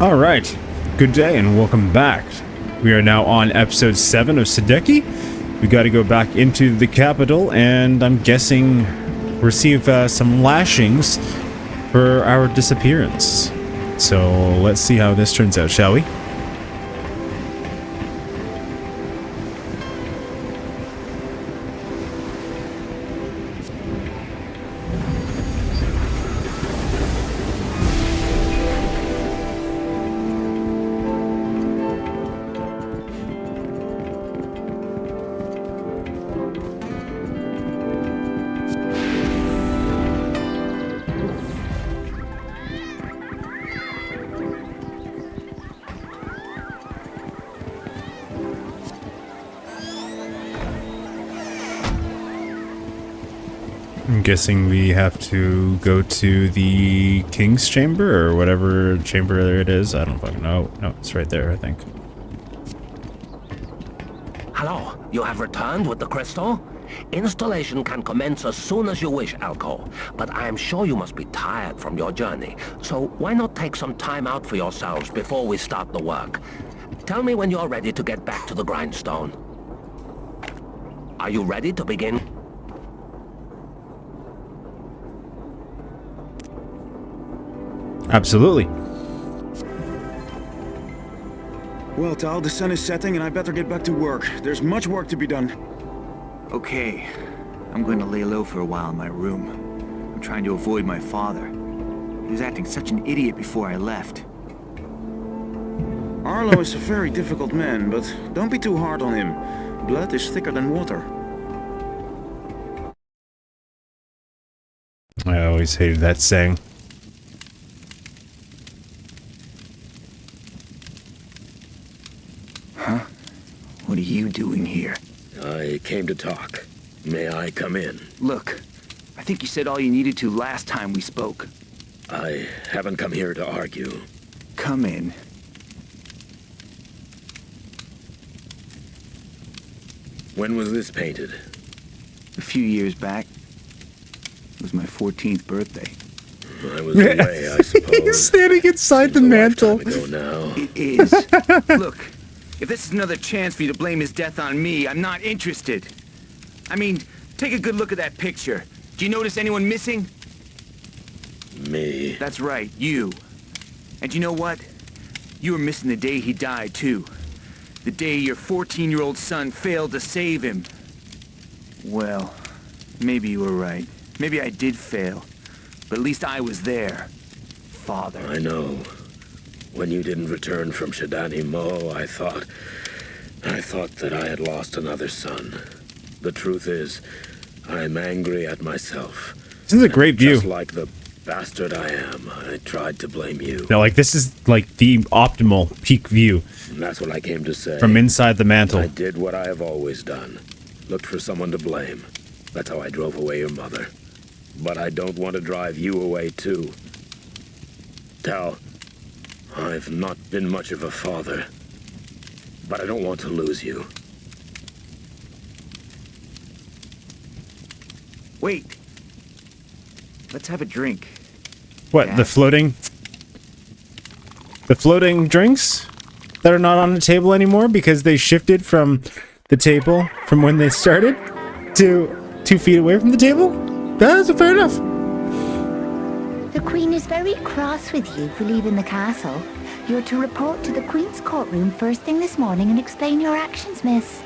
Alright, good day and welcome back. We are now on episode 7 of Sudeki. We gotta go back into the capital and I'm guessing receive some lashings for our disappearance. So let's see how this turns out, shall we? I'm guessing we have to go to the King's Chamber or whatever chamber it is. I don't fucking know. No, it's right there, I think. Hello, you have returned with the crystal? Installation can commence as soon as you wish, Alco, but I am sure you must be tired from your journey, so why not take some time out for yourselves before we start the work? Tell me when you're ready to get back to the grindstone. Are you ready to begin? Absolutely. Well, Tal, the sun is setting and I better get back to work. There's much work to be done. Okay, I'm going to lay low for a while in my room. I'm trying to avoid my father. He was acting such an idiot before I left. Arlo is a very difficult man, but don't be too hard on him. Blood is thicker than water. I always hated that saying. What are you doing here? I came to talk. May I come in? Look, I think you said all you needed to last time we spoke. I haven't come here to argue. Come in. When was this painted? A few years back, it was my 14th birthday. I was away, I suppose. He's standing inside the Seems a mantle. lifetime ago now. It is. Look, if this is another chance for you to blame his death on me, I'm not interested. I mean, take a good look at that picture. Do you notice anyone missing? Me? That's right, you. And you know what? You were missing the day he died, too. The day your 14-year-old son failed to save him. Well, maybe you were right. Maybe I did fail. But at least I was there. Father. I know. When you didn't return from Shidani Mo, I thought that I had lost another son. The truth is, I'm angry at myself. This is a great view. Just like the bastard I am, I tried to blame you. No, like this is like the optimal peak view And that's what I came to say. from inside the mantle. I did what I have always done. Looked for someone to blame. That's how I drove away your mother. But I don't want to drive you away, too. Tal, I've not been much of a father. But I don't want to lose you. Wait. Let's have a drink. What, Yeah. the floating drinks that are not on the table anymore because they shifted from the table from when they started to 2 feet away from the table? That's fair enough. The Queen is very cross with you for leaving the castle. You're to report to the Queen's courtroom first thing this morning and explain your actions, miss.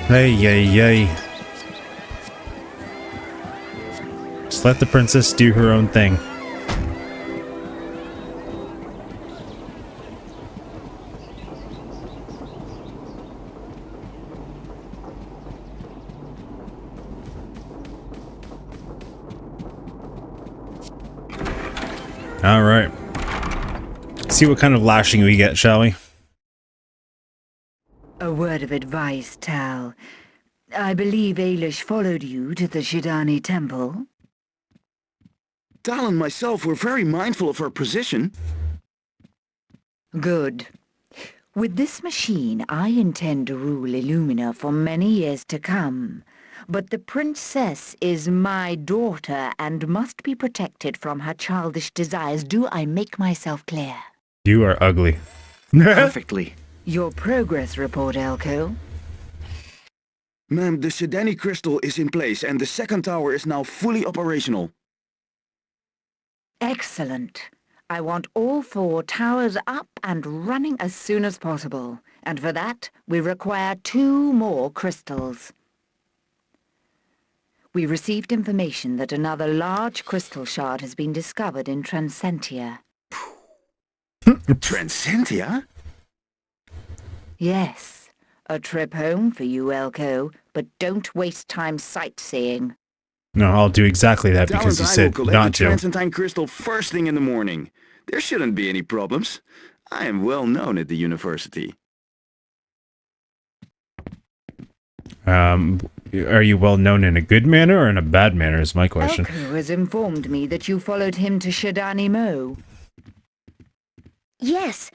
Hey. Just let the princess do her own thing. All right. See what kind of lashing we get, shall we? A word of advice, Tal. I believe Ailish followed you to the Shidani temple. Tal and myself were very mindful of our position. Good. With this machine, I intend to rule Illumina for many years to come. But the princess is my daughter and must be protected from her childish desires. Do I make myself clear? You are ugly. Perfectly. Your progress report, Elko. Ma'am, the Sudeki crystal is in place and the second tower is now fully operational. Excellent. I want all 4 towers up and running as soon as possible. And for that, we require 2 more crystals. We received information that another large crystal shard has been discovered in Transentia. Transentia? Yes, a trip home for you, Elko, but don't waste time sightseeing. No, I'll do exactly that Tal because and you I said will collect not the to. Transentine crystal first thing in the morning. There shouldn't be any problems. I am well known at the university. Are you well known in a good manner or in a bad manner is my question. Elko has informed me that you followed him to Shidani Mo. Yes.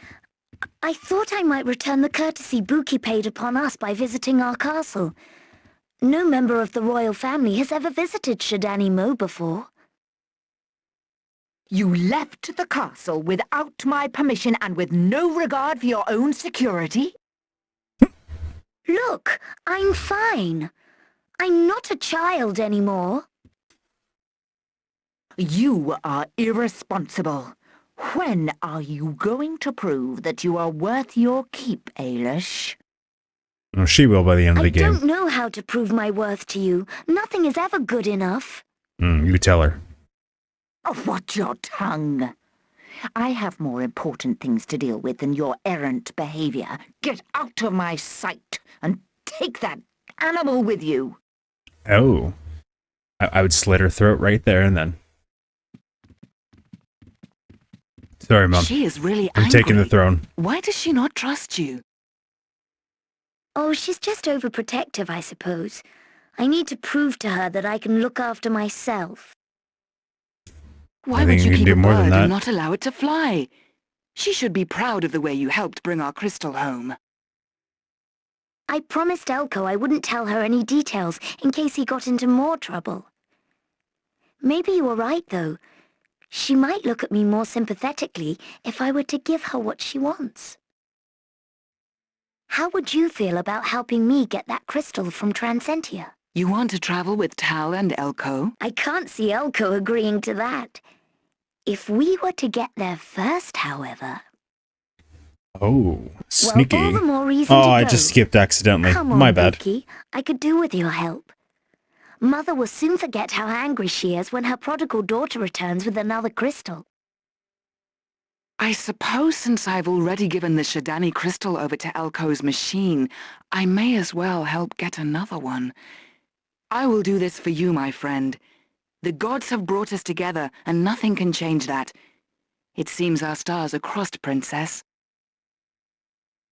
I thought I might return the courtesy Buki paid upon us by visiting our castle. No member of the royal family has ever visited Shidani Mo before. You left the castle without my permission and with no regard for your own security? Look, I'm fine. I'm not a child anymore. You are irresponsible. When are you going to prove that you are worth your keep, Ailish? Well, she will by the end of the I game. don't know how to prove my worth to you. Nothing is ever good enough. You tell her. Oh, watch your tongue. I have more important things to deal with than your errant behavior. Get out of my sight and take that animal with you. Oh. I would slit her throat right there and then. Sorry, Mom. She is really I'm angry. taking the throne. Why does she not trust you? Oh, she's just overprotective, I suppose. I need to prove to her that I can look after myself. Why I would think you you can keep do a more than bird that. and not allow it to fly? She should be proud of the way you helped bring our crystal home. I promised Elko I wouldn't tell her any details in case he got into more trouble. Maybe you were right, though. She might look at me more sympathetically if I were to give her what she wants. How would you feel about helping me get that crystal from Transentia? You want to travel with Tal and Elko? I can't see Elko agreeing to that. If we were to get there first, however... Oh, sneaky. Well, all the more reason Oh, to I go. just skipped accidentally. Come on, My bad. Buki. I could do with your help. Mother will soon forget how angry she is when her prodigal daughter returns with another crystal. I suppose since I've already given the Shidani crystal over to Elko's machine, I may as well help get another one. I will do this for you, my friend. The gods have brought us together, and nothing can change that. It seems our stars are crossed, Princess.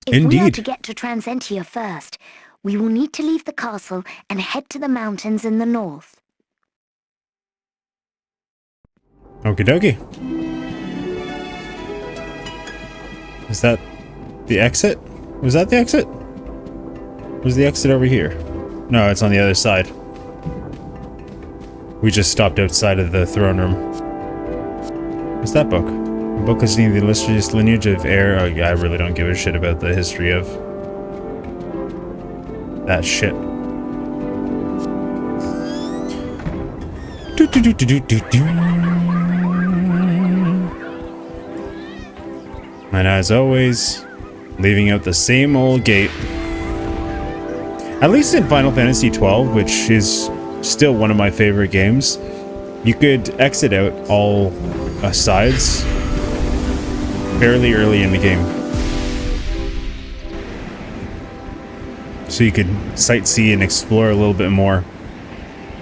If we are Indeed. to get to Transentia first, we will need to leave the castle and head to the mountains in the north. Okie dokie. Is that the exit? Was that the exit? Was the exit over here? No, it's on the other side. We just stopped outside of the throne room. What's that book? A book listing the illustrious lineage of heir. Oh yeah, I really don't give a shit about the history of that shit. And as always, leaving out the same old gate. At least in Final Fantasy XII, which is still one of my favorite games, you could exit out all sides fairly early in the game. So you could sightsee and explore a little bit more.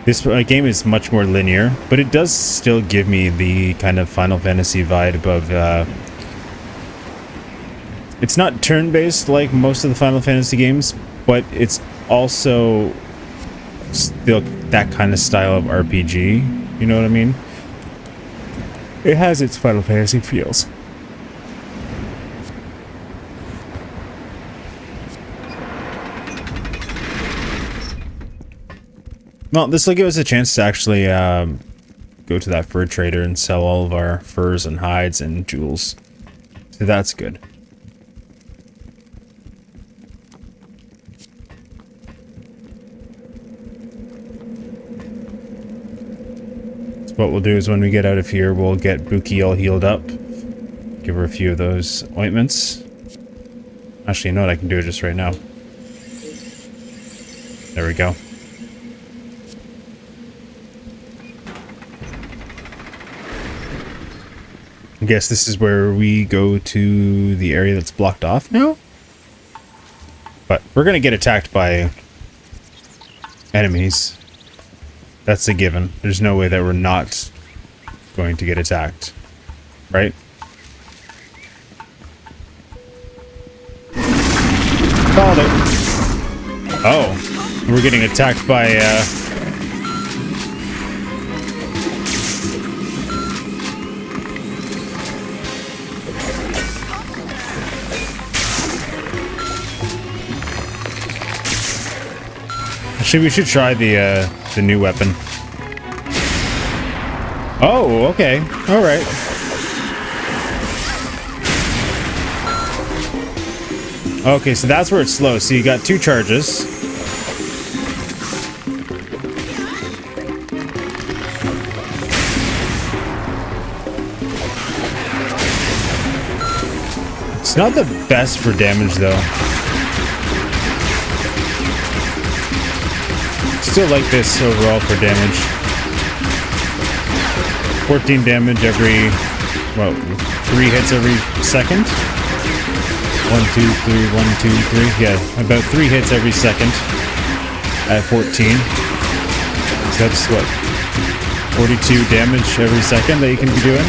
This game is much more linear, but it does still give me the kind of Final Fantasy vibe of... it's not turn-based like most of the Final Fantasy games, but it's also still that kind of style of RPG. You know what I mean? It has its Final Fantasy feels. Well, this will give us a chance to actually go to that fur trader and sell all of our furs and hides and jewels. So that's good. So what we'll do is when we get out of here, we'll get Buki all healed up. Give her a few of those ointments. Actually, you know what? I can do it just right now. There we go. I guess this is where we go to the area that's blocked off now. But we're going to get attacked by enemies. That's a given. There's no way that we're not going to get attacked. Right? Called it. Oh. We're getting attacked by, Actually, we should try the new weapon. Oh, okay. All right. Okay, so that's where it's slow. So you got 2 charges. It's not the best for damage, though. Still like this overall for damage. 14 damage every, well, 3 hits every second. 1, 2, 3, 1, 2, 3. Yeah, about 3 hits every second at 14. So that's what, 42 damage every second that you can be doing.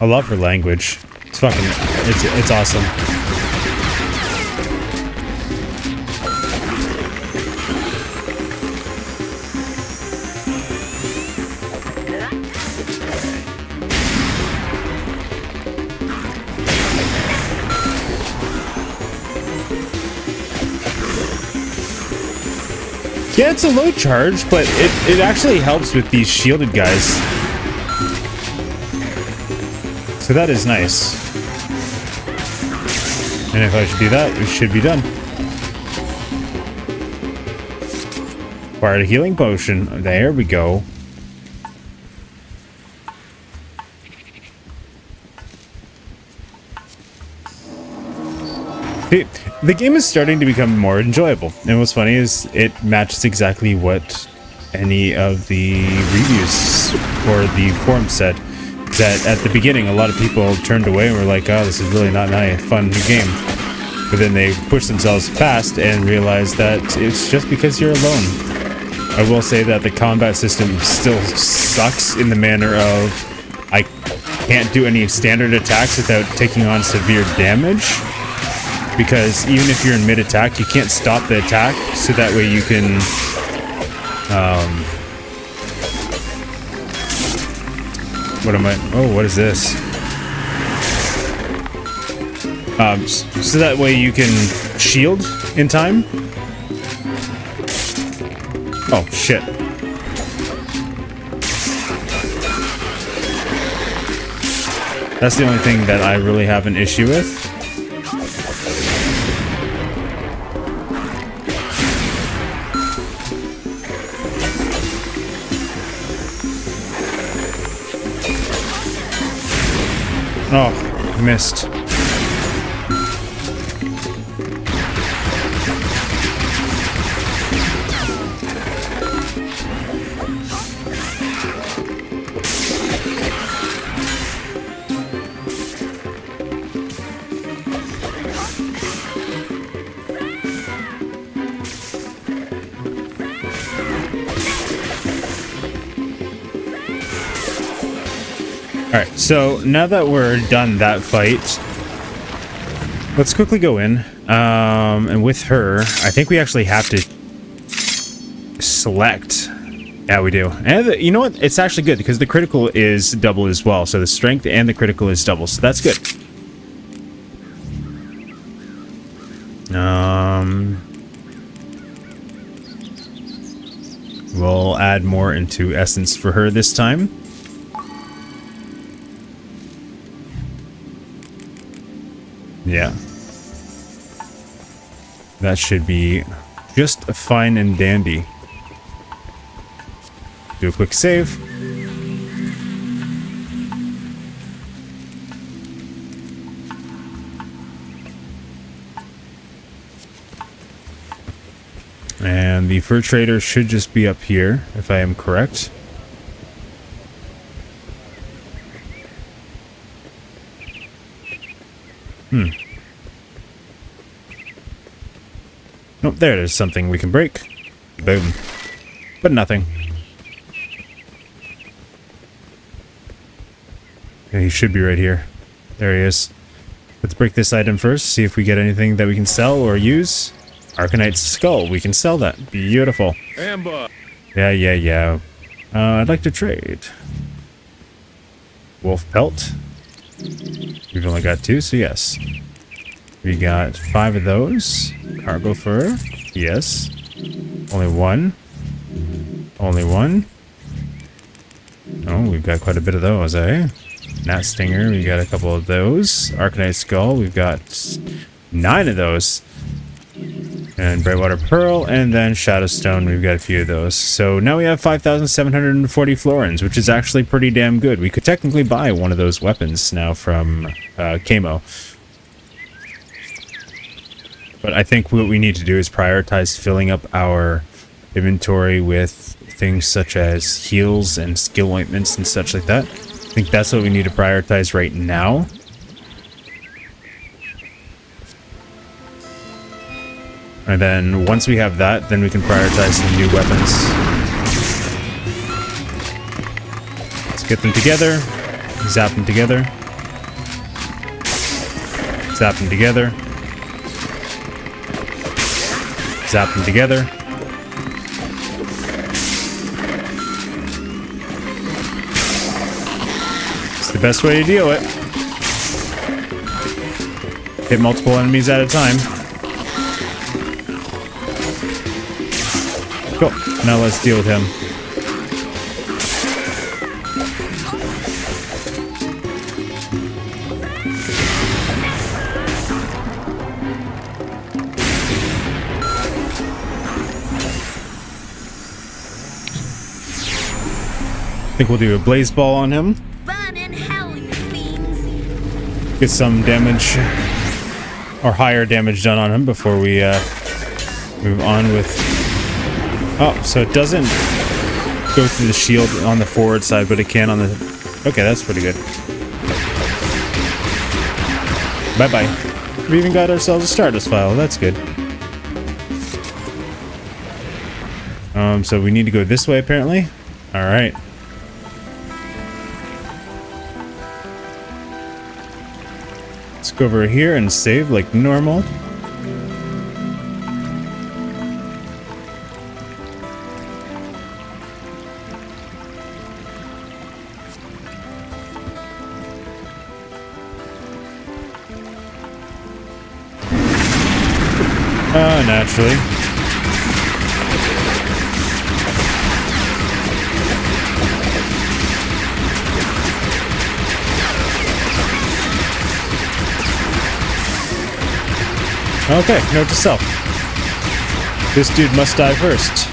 I love her language. It's fucking, it's awesome. Yeah, it's a low charge, but it actually helps with these shielded guys. So that is nice. And if I should do that, it should be done. Acquired a healing potion. There we go. The game is starting to become more enjoyable. And what's funny is it matches exactly what any of the reviews or the forums said. That at the beginning, a lot of people turned away and were like, oh, this is really not a fun new game. But then they pushed themselves past and realized that it's just because you're alone. I will say that the combat system still sucks in the manner of I can't do any standard attacks without taking on severe damage. Because even if you're in mid-attack, you can't stop the attack, so that way you can... what am I... Oh, what is this? So that way you can shield in time. Oh, shit. That's the only thing that I really have an issue with. Oh, I missed. Alright, so now that we're done that fight, let's quickly go in. And with her, I think we actually have to select. Yeah, we do. And you know what? It's actually good because the critical is double as well. So the strength and the critical is double. So that's good. We'll add more into essence for her this time. Yeah. That should be just fine and dandy. Do a quick save. And the fur trader should just be up here, if I am correct. Oh, there it is. Something we can break. Boom. But nothing. Okay, he should be right here. There he is. Let's break this item first, see if we get anything that we can sell or use. Arcanite's skull. We can sell that. Beautiful. Amber. Yeah. I'd like to trade. Wolf pelt. We've only got 2, so yes. We got 5 of those. Cargo fur. Yes. Only 1. Only 1. Oh, we've got quite a bit of those, eh? Gnat stinger. We got a couple of those. Arcanite skull. We've got 9 of those. And Brightwater Pearl, and then Shadowstone, we've got a few of those. So now we have 5,740 florins, which is actually pretty damn good. We could technically buy one of those weapons now from Kamo. But I think what we need to do is prioritize filling up our inventory with things such as heals and skill ointments and such like that. I think that's what we need to prioritize right now. And then once we have that, then we can prioritize some new weapons. Let's get them together. Zap them together. Zap them together. Zap them together. It's the best way to deal it. Hit multiple enemies at a time. Cool. Now let's deal with him. I think we'll do a blaze ball on him. Burn in hell, you fiends! Get some damage or higher damage done on him before we move on with. Oh, so it doesn't go through the shield on the forward side, but it can on the... Okay, that's pretty good. Bye-bye. We even got ourselves a Stardust file. That's good. So we need to go this way, apparently. All right. Let's go over here and save like normal. Naturally. Okay, note to self. This dude must die first.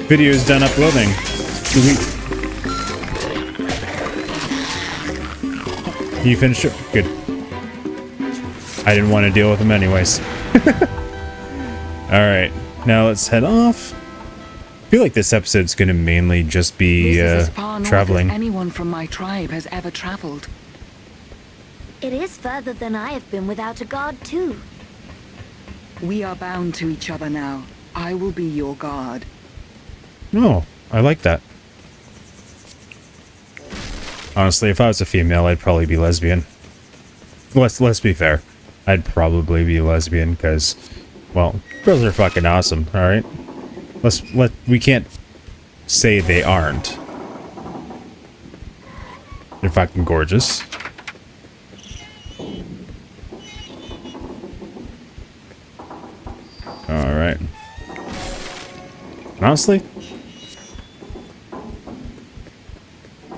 Video is done uploading. You finished it? Good. I didn't want to deal with them anyways. Alright, now let's head off. I feel like this episode's gonna mainly just be This is as far north traveling. as anyone from my tribe has ever traveled. It is further than I have been without a guard, too. We are bound to each other now. I will be your guard. Oh, I like that. Honestly, if I was a female, I'd probably be lesbian. Let's be fair. I'd probably be lesbian because, well, girls are fucking awesome. All right, we can't say they aren't. They're fucking gorgeous. All right. Honestly,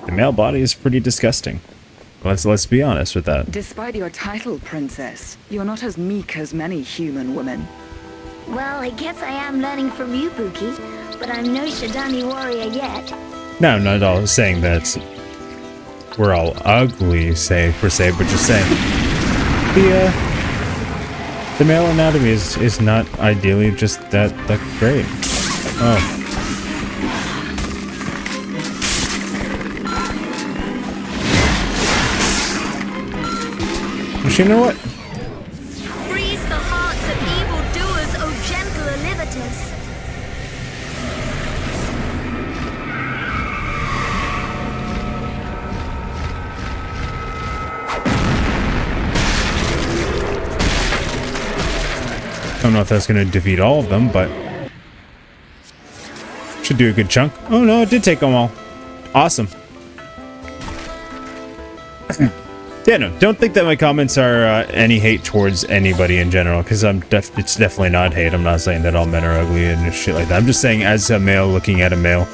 the male body is pretty disgusting. Let's be honest with that. Despite your title, princess, you're not as meek as many human women. Well, I guess I am learning from you, Buki, but I'm no Shidani warrior yet. No, not at all saying that we're all ugly, per se, but just saying the male anatomy is not ideally just that great. Oh. But you know what? Freeze the hearts of evildoers, O gentle Olivatus. I don't know if that's going to defeat all of them, but should do a good chunk. Oh no, it did take them all. Awesome. Yeah, no, don't think that my comments are any hate towards anybody in general, because it's definitely not hate. I'm not saying that all men are ugly and shit like that. I'm just saying, as a male looking at a male,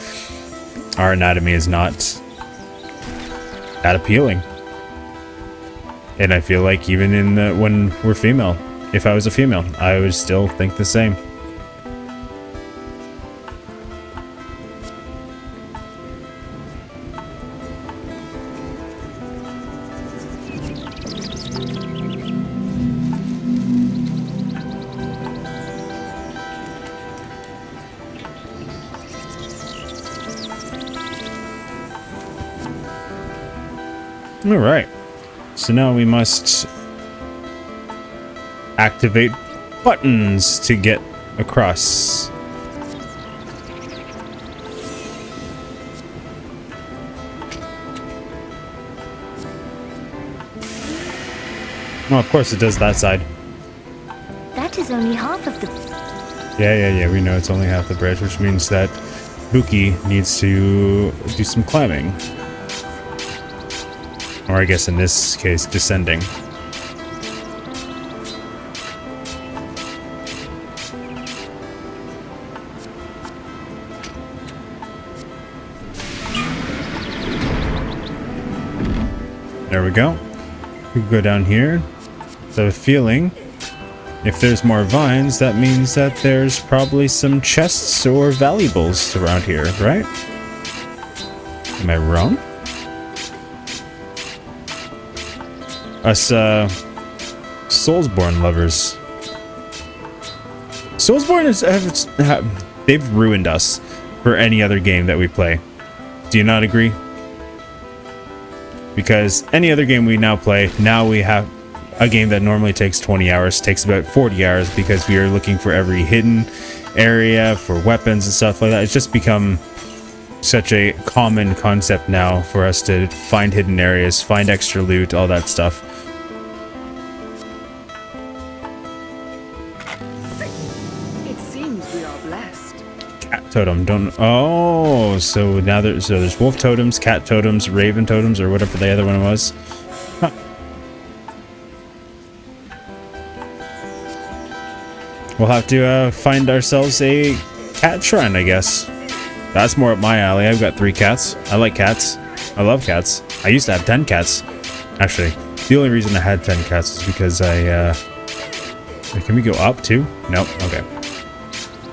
our anatomy is not that appealing. And I feel like even when we're female, if I was a female, I would still think the same. Alright, so now we must activate buttons to get across. Well, of course it does that side. That is only half of the... Yeah, we know it's only half the bridge, which means that Buki needs to do some climbing. Or I guess in this case, descending. There we go. We can go down here. So I have a feeling if there's more vines, that means that there's probably some chests or valuables around here, right? Am I wrong? Us, Soulsborne lovers. Soulsborne they've ruined us for any other game that we play. Do you not agree? Because any other game we now play, now we have a game that normally takes 20 hours, takes about 40 hours because we are looking for every hidden area for weapons and stuff like that. It's just become such a common concept now for us to find hidden areas, find extra loot, all that stuff. It seems we are blessed. Cat totem, don't... Oh, so now there's wolf totems, cat totems, raven totems, or whatever the other one was. Huh. We'll have to find ourselves a cat shrine, I guess. That's more up my alley. I've got 3 cats. I like cats. I love cats. I used to have 10 cats. Actually, the only reason I had 10 cats is because can we go up too? Nope. Okay.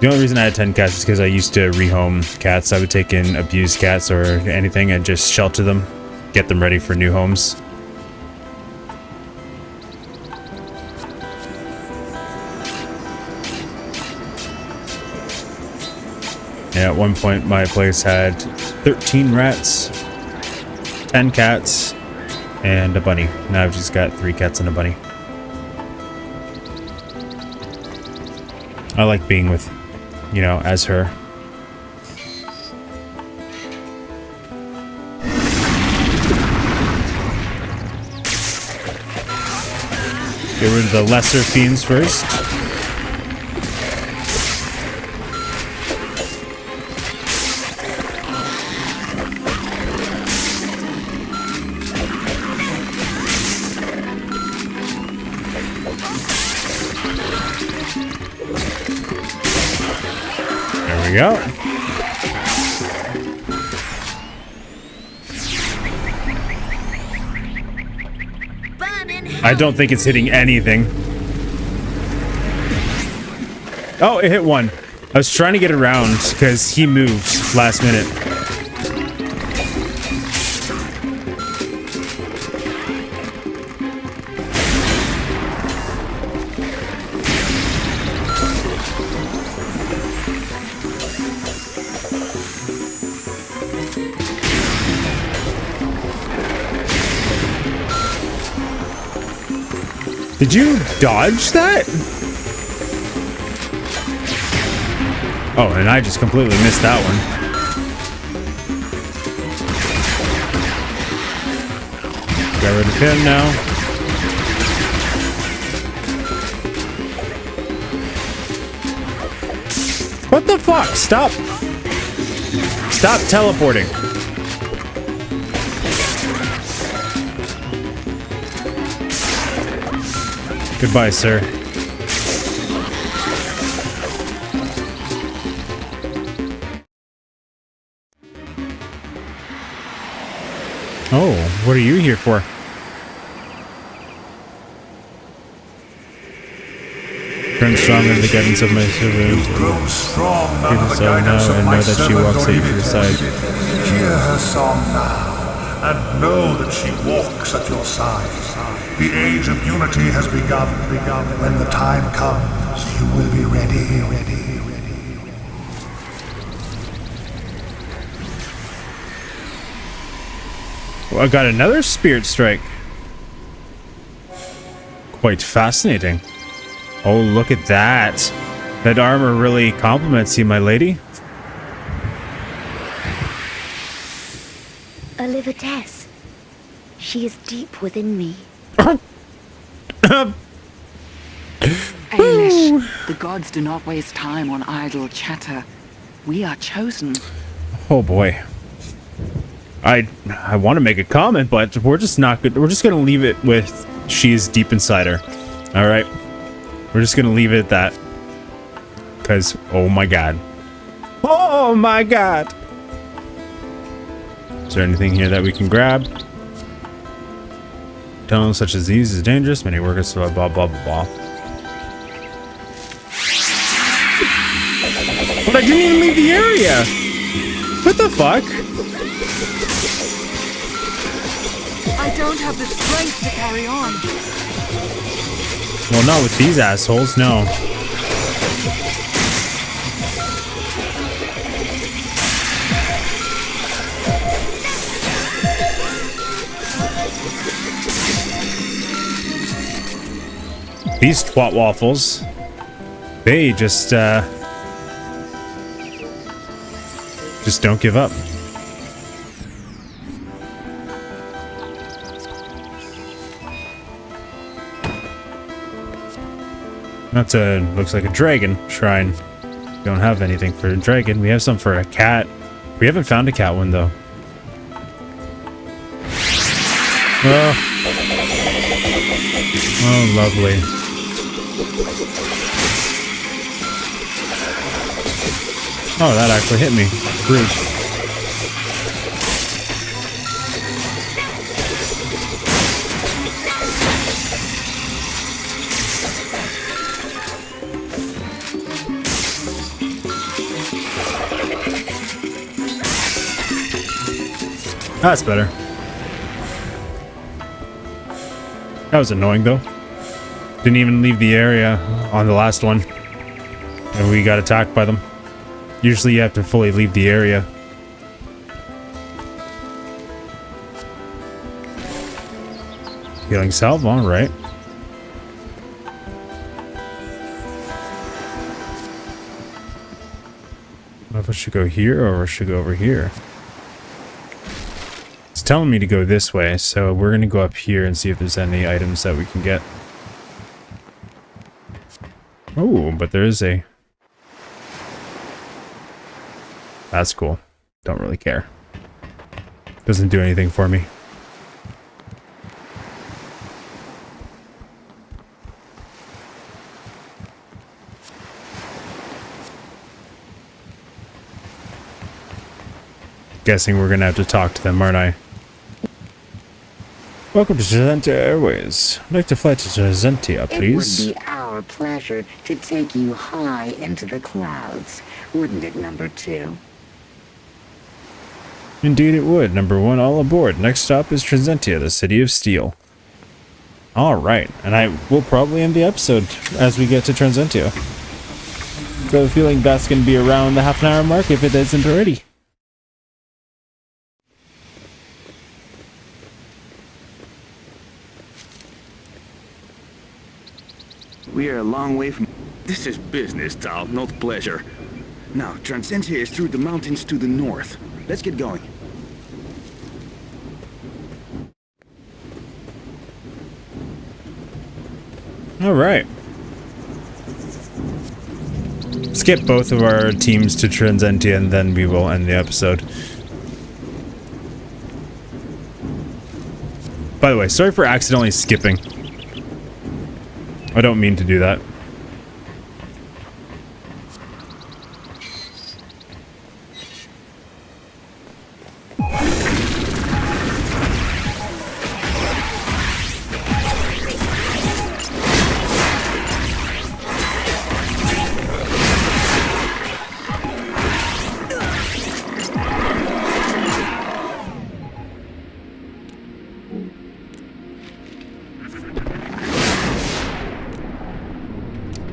The only reason I had 10 cats is because I used to rehome cats. I would take in abused cats or anything and just shelter them, get them ready for new homes. Yeah, at one point my place had 13 rats, 10 cats, and a bunny. Now I've just got 3 cats and a bunny. I like being with, you know, as her. Get rid of the lesser fiends first. There we go. I don't think it's hitting anything. Oh, it hit one. I was trying to get around because he moved last minute. Did you dodge that? Oh, and I just completely missed that one. Got rid of him now. What the fuck? Stop. Stop teleporting. Goodbye, sir. Oh, what are you here for? Turn strong in the guidance of my servant. Grow strong Even under the so guidance now, of and my know that she servant walks safe at your David. side. Hear her song now, and know that she walks at your side. The age of unity has begun. When the time comes, you will be ready. Well, I got another spirit strike. Quite fascinating. Oh, look at that. That armor really compliments you, my lady. A Livitess. She is deep within me. Ailish, the gods do not waste time on idle chatter. We are chosen. Oh boy. I want to make a comment, but we're just not good. We're just gonna leave it with she is deep inside her. All right, we're just gonna leave it at that. Cause oh my god, oh my god. Is there anything here that we can grab? Tunnels such as these is dangerous. Many workers blah blah blah blah. But I didn't even leave the area. What the fuck? I don't have the strength to carry on. Well, not with these assholes, no. These twat waffles, they just don't give up. That's looks like a dragon shrine. Don't have anything for a dragon. We have some for a cat. We haven't found a cat one though. Oh, lovely. Oh, that actually hit me. Rude. That's better. That was annoying though. Didn't even leave the area on the last one. And we got attacked by them. Usually you have to fully leave the area. Healing salve, alright. If I should go here or I should go over here. It's telling me to go this way, so we're gonna go up here and see if there's any items that we can get. Oh, but there is a... That's cool. Don't really care. Doesn't do anything for me. Guessing we're gonna have to talk to them, aren't I? Welcome to Transentia Airways. I'd like to fly to Transentia, please. It would be our pleasure to take you high into the clouds, wouldn't it, number 2? Indeed it would. Number 1, all aboard. Next stop is Transentia, the city of steel. Alright, and I will probably end the episode as we get to Transentia. So I have a feeling that's going to be around the half-an-hour mark if it isn't already. We are a long way from... This is business, Tal, not pleasure. Now, Transentia is through the mountains to the north. Let's get going. Alright. Let's get both of our teams to Transentia and then we will end the episode. By the way, sorry for accidentally skipping. I don't mean to do that.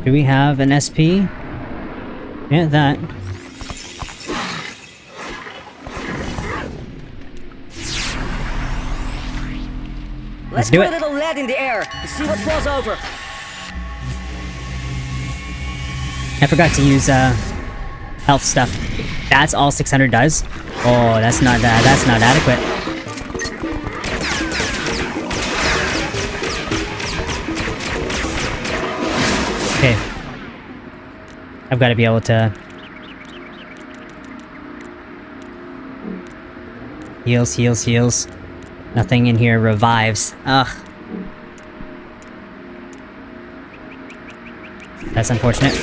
Do we have an SP? Yeah, that. Let's do put it. a little lead in the air and see what falls over. I forgot to use health stuff. That's all 600 does. Oh, that's not adequate. Okay. I've got to be able to... Heals, heals, heals. Nothing in here revives. Ugh. That's unfortunate.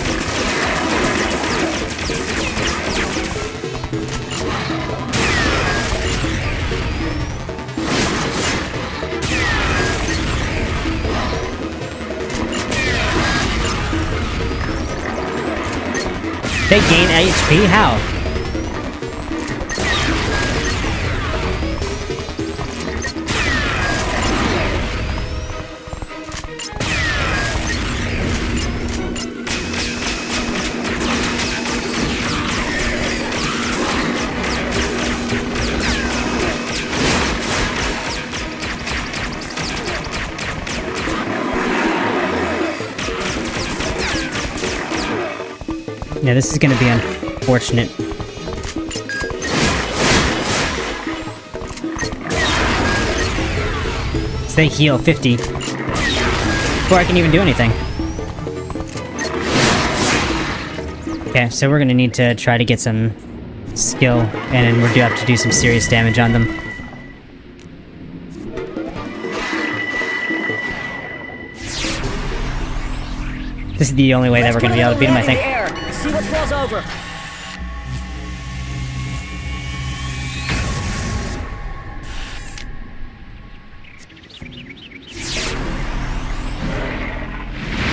They gain HP? How? Yeah, this is gonna be unfortunate. So they heal 50 before I can even do anything. Okay, so we're gonna need to try to get some skill, and we do have to do some serious damage on them. This is the only way that we're gonna be able to beat him, I think. See what falls over.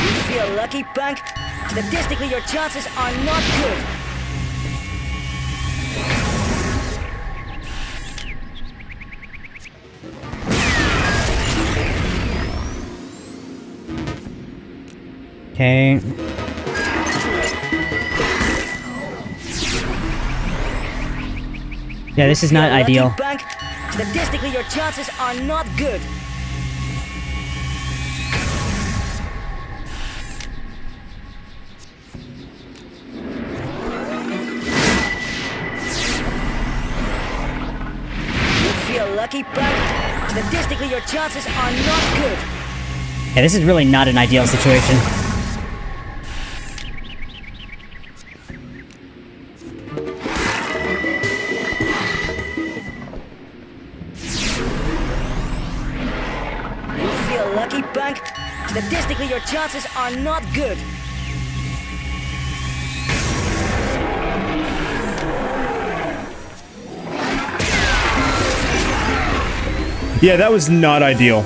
You feel lucky, punk? Statistically, your chances are not good. Okay. Yeah, this is not ideal. Bank. Statistically, your chances are not good. You feel lucky, Bank? Statistically, your chances are not good. Yeah, this is really not an ideal situation. You feel lucky, Bank? Statistically, your chances are not good. Yeah, that was not ideal.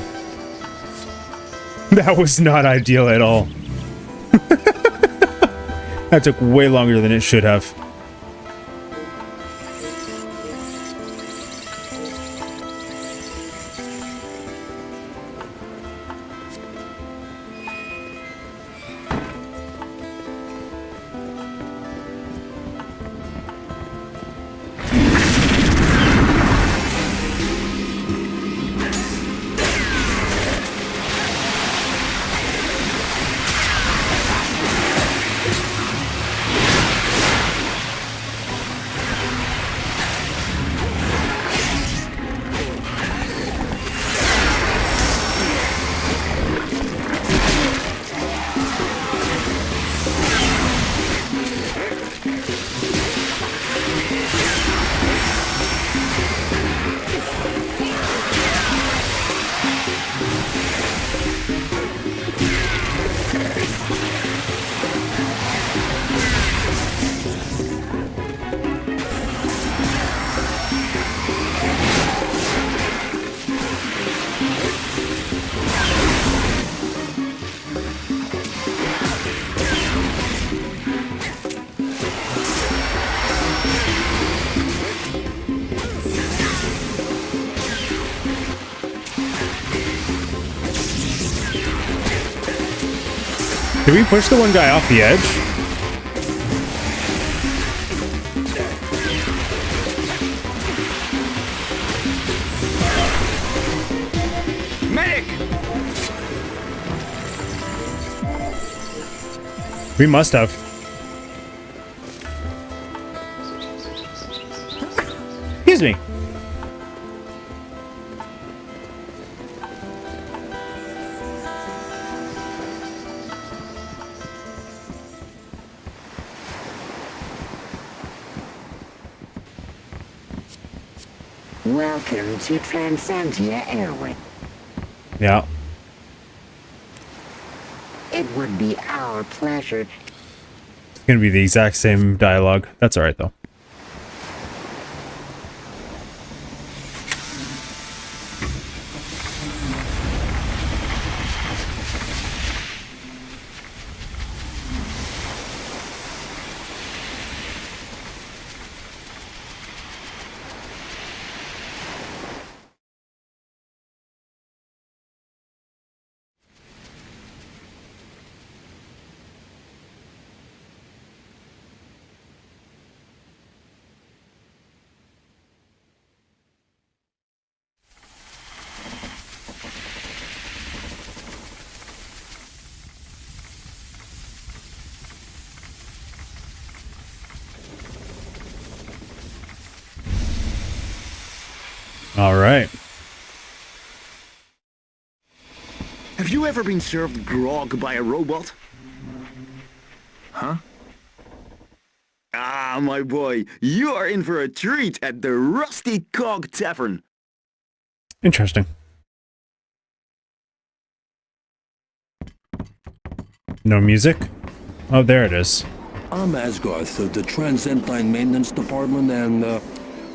That was not ideal at all. That took way longer than it should have. Did we push the one guy off the edge? Medic! We must have. Excuse me. Welcome to Transentia Airway. Yeah. It would be our pleasure. It's gonna be the exact same dialogue. That's alright though. All right. Have you ever been served grog by a robot? Huh? Ah, my boy, you are in for a treat at the Rusty Cog Tavern. Interesting. No music? Oh, there it is. I'm Asgarth of the Transentia Maintenance Department, and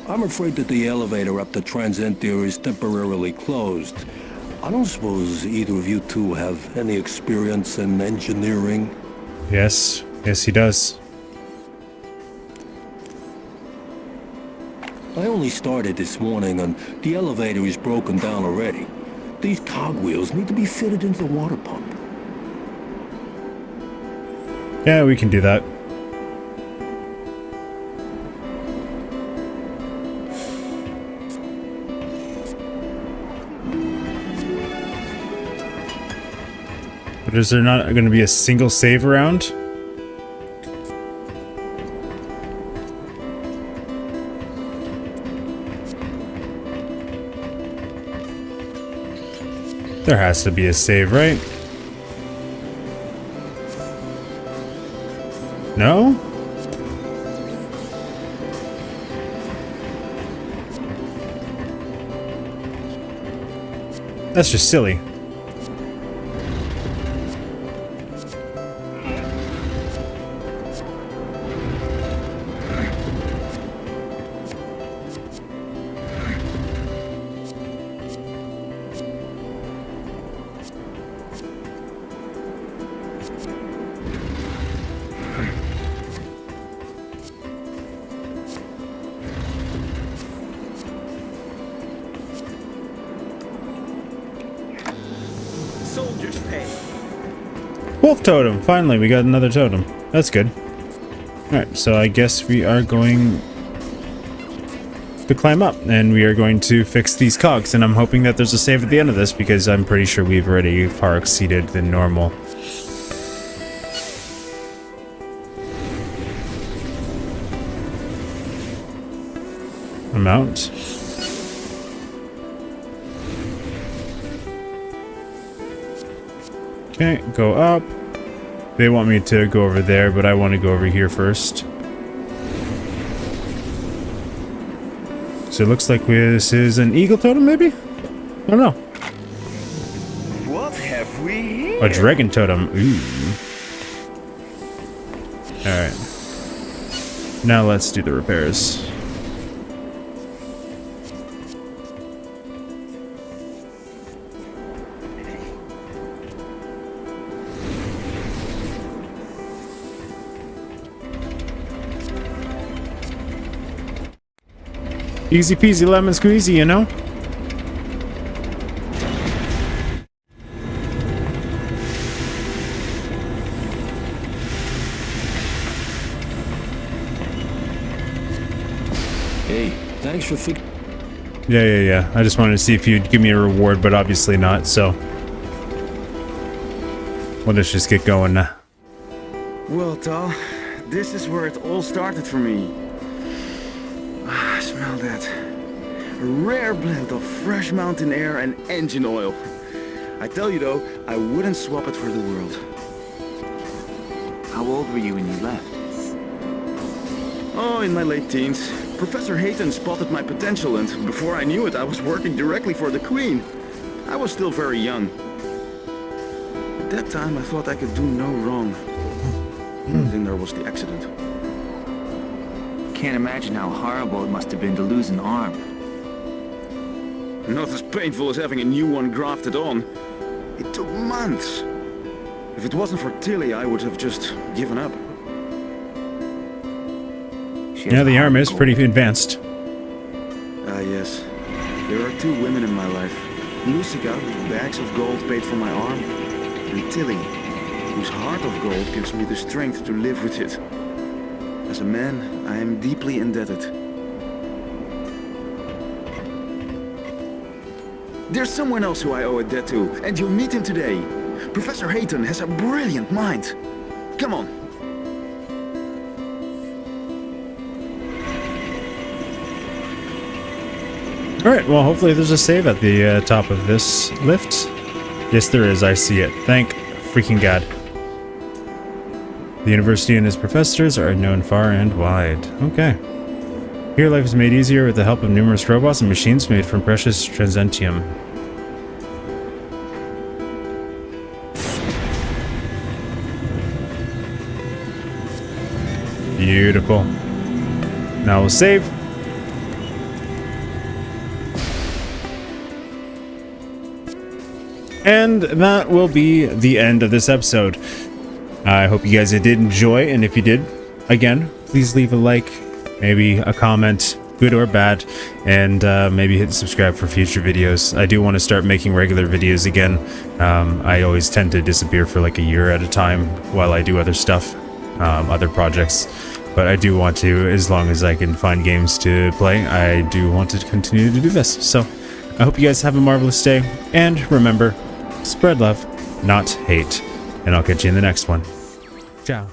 I'm afraid that the elevator up to Transentia is temporarily closed. I don't suppose either of you two have any experience in engineering? Yes. Yes, he does. I only started this morning, and the elevator is broken down already. These cogwheels need to be fitted into the water pump. Yeah, we can do that. Is there not going to be a single save around? There has to be a save, right? No? That's just silly. Soldier's pay. Wolf totem. Finally, we got another totem. That's good. Alright, so I guess we are going to climb up, and we are going to fix these cogs, and I'm hoping that there's a save at the end of this, because I'm pretty sure we've already far exceeded the normal amount. Okay, go up. They want me to go over there, but I want to go over here first. So it looks like this is an eagle totem, maybe? I don't know. What have we here? A dragon totem. Ooh. Alright. Now let's do the repairs. Easy peasy lemon squeezy, you know? Hey, thanks for Yeah. I just wanted to see if you'd give me a reward, but obviously not, so well, let's just get going now. Well, Tal, this is where it all started for me. Ah, smell that. A rare blend of fresh mountain air and engine oil. I tell you though, I wouldn't swap it for the world. How old were you when you left? Oh, in my late teens. Professor Hayton spotted my potential, and before I knew it, I was working directly for the Queen. I was still very young. At that time, I thought I could do no wrong. And then there was the accident. Can't imagine how horrible it must have been to lose an arm. Not as painful as having a new one grafted on. It took months. If it wasn't for Tilly, I would have just given up. Yeah, the arm is pretty advanced. Ah, yes. There are two women in my life. Lucica, whose bags of gold paid for my arm, and Tilly, whose heart of gold gives me the strength to live with it. As a man, I am deeply indebted. There's someone else who I owe a debt to, and you'll meet him today. Professor Hayton has a brilliant mind. Come on. Alright, well, hopefully there's a save at the top of this lift. Yes, there is. I see it. Thank freaking God. The university and its professors are known far and wide. Okay. Here, life is made easier with the help of numerous robots and machines made from precious Transentium. Beautiful. Now we'll save. And that will be the end of this episode. I hope you guys did enjoy, and if you did, again, please leave a like, maybe a comment, good or bad, and maybe hit subscribe for future videos. I do want to start making regular videos again. I always tend to disappear for like a year at a time while I do other stuff, other projects. But I do want to, as long as I can find games to play, I do want to continue to do this. So I hope you guys have a marvelous day, and remember, spread love, not hate. and I'll catch you in the next one. Ciao.